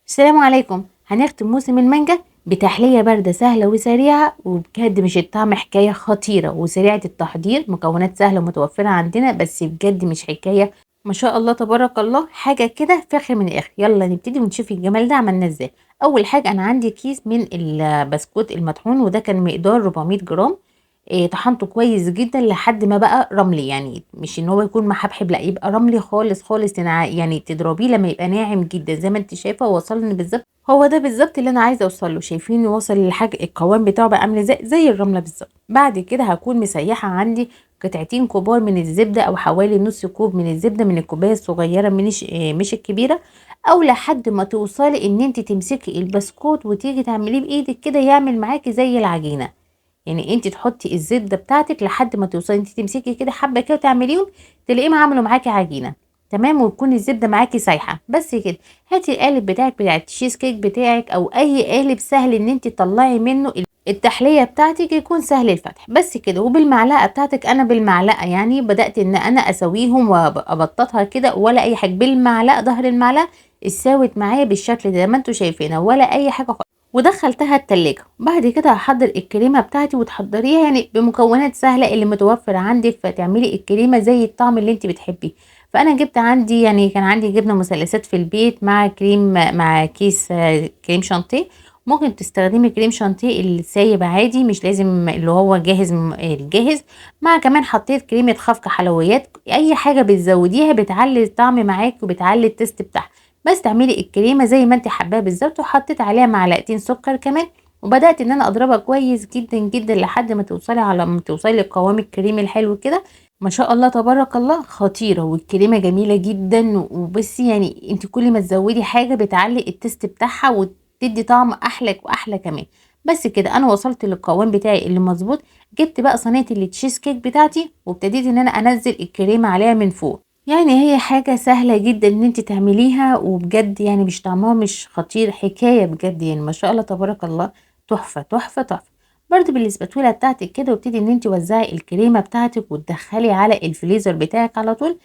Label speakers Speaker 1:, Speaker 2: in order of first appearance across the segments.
Speaker 1: السلام عليكم. هنختم موسم المانجا بتحلية باردة سهلة وسريعة، وبجد مش الطعم حكاية خطيرة وسريعة التحضير، مكونات سهلة ومتوفرة عندنا، بس بجد مش حكاية ما شاء الله تبارك الله، حاجة كده فخر من الآخر. يلا نبتدي ونشوف الجمال ده عملناه ازاي. أول حاجة أنا عندي كيس من البسكوت المطحون، وده كان مقدار 400 جرام. طحنته كويس جدا لحد ما بقى رملي، يعني مش ان هو يكون محبحب، لا يبقى رملي خالص خالص، يعني تضربيه لما يبقى ناعم جدا زي ما انت شايفه. وصلني بالظبط، هو ده بالظبط اللي انا عايزه اوصله. شايفين وصل لحاجه القوام بتاعه بقى عامل زي الرمله بالظبط. بعد كده هكون مسيحه عندي قطعتين كبار من الزبده، او حوالي نص كوب من الزبده، من الكوبايه الصغيره، مش الكبيره. او لحد ما توصلي ان انت تمسكي البسكوت وتيجي تعمليه بايدك كده يعمل معاكي زي العجينه. يعني انت تحطي الزبده بتاعتك لحد ما توصلي انت تمسكي كده حبه كده وتعمليهم، تلاقيهم عملوا معاكي عجينه. تمام. وتكون الزبده معاكي سايحه بس كده. هاتي القالب بتاعك بتاع التشيز كيك بتاعك، او اي قالب سهل ان انت تطلعي منه التحليه بتاعتك، يكون سهل الفتح بس كده. وبالمعلقه بتاعتك، انا بالمعلقه يعني بدات ان انا اسويهم وابططها كده، ولا اي حاجه، بالمعلقه ظهر المعلقه استوت معايا بالشكل ده زي ما انتم شايفينها، ولا اي حاجه خالص. ودخلتها التلاجة. بعد كده هحضر الكريمة بتاعتي وتحضريها يعني بمكونات سهلة اللي متوفرة عندك، فتعملي الكريمة زي الطعم اللي انت بتحبيه. فانا جبت عندي، يعني كان عندي جبنة مثلثات في البيت مع كريم، مع كيس كريم شانتيه. ممكن تستخدمي كريم شانتيه السايب عادي، مش لازم اللي هو جاهز الجاهز. مع كمان حطيت كريمة خفق حلويات، اي حاجة بتزوديها بتعلي الطعم معاك وبتعلي التست بتاعها. بس تعملي الكريمه زي ما انت حباها بالظبط، وحطيت عليها معلقتين سكر كمان. وبدات ان انا اضربها كويس جدا جدا لحد ما توصلي، على ما توصلي للقوام الكريمي الحلو كده. ما شاء الله تبارك الله، خطيره والكريمه جميله جدا. وبصي يعني انت كل ما تزودي حاجه بتعلي التست بتاعها وتدي طعم احلى واحلى كمان. بس كده انا وصلت للقوام بتاعي اللي مظبوط. جبت بقى صينيه التشيز كيك بتاعتي، وابتديت ان انا انزل الكريمه عليها من فوق. يعني هي حاجة سهلة جدا ان انت تعمليها، وبجد يعني مش طعمها مش خطير، حكاية بجد يعني ما شاء الله تبارك الله. تحفة تحفة تحفة. برضو بالاسباتوله بتاعتك كده، وابتدي ان انت توزعي الكريمة بتاعتك وتدخلي على الفريزر بتاعك على طول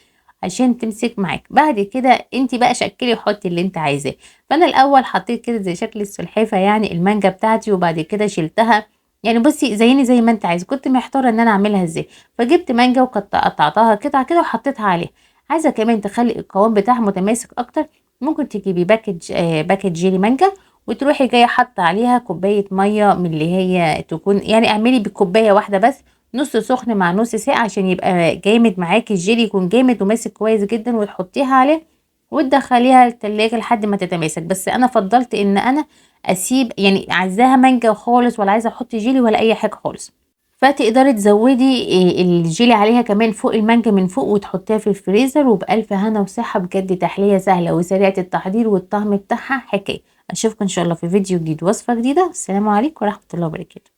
Speaker 1: عشان تمسك معاك. بعد كده انت بقى شكلي وحطي اللي انت عايزاه. فانا الاول حطيت كده زي شكل السلحفة، يعني المانجا بتاعتي، وبعد كده شلتها. يعني بصي زيني زي ما انت عايزه، كنت محتاره ان انا اعملها ازاي. فجبت مانجا وقطعتها قطع كده وحطيتها عليها. عايزه كمان تخلي القوام بتاعها متماسك اكتر، ممكن تجيبي باكج جيلي مانجا، وتروحي جايه حاطه عليها كوبايه ميه من اللي هي تكون، يعني اعملي بكوبايه واحده بس، نص سخن مع نص ساقع عشان يبقى جامد معاكي، الجيلي يكون جامد وماسك كويس جدا، وتحطيها عليه وتدخليها التلاجة لحد ما تتماسك. بس انا فضلت ان انا اسيب، يعني عايزاها مانجا خالص، ولا عايزه احط جيلي ولا اي حاجه خالص. فتقدري تزودي الجيلي عليها كمان فوق المانجا من فوق، وتحطيها في الفريزر. وبألف هنا وصحة، بجد تحلية سهلة وسريعة التحضير، والطعم بتاعها حكاية. اشوفكم ان شاء الله في فيديو جديد، وصفة جديدة. السلام عليكم ورحمة الله وبركاته.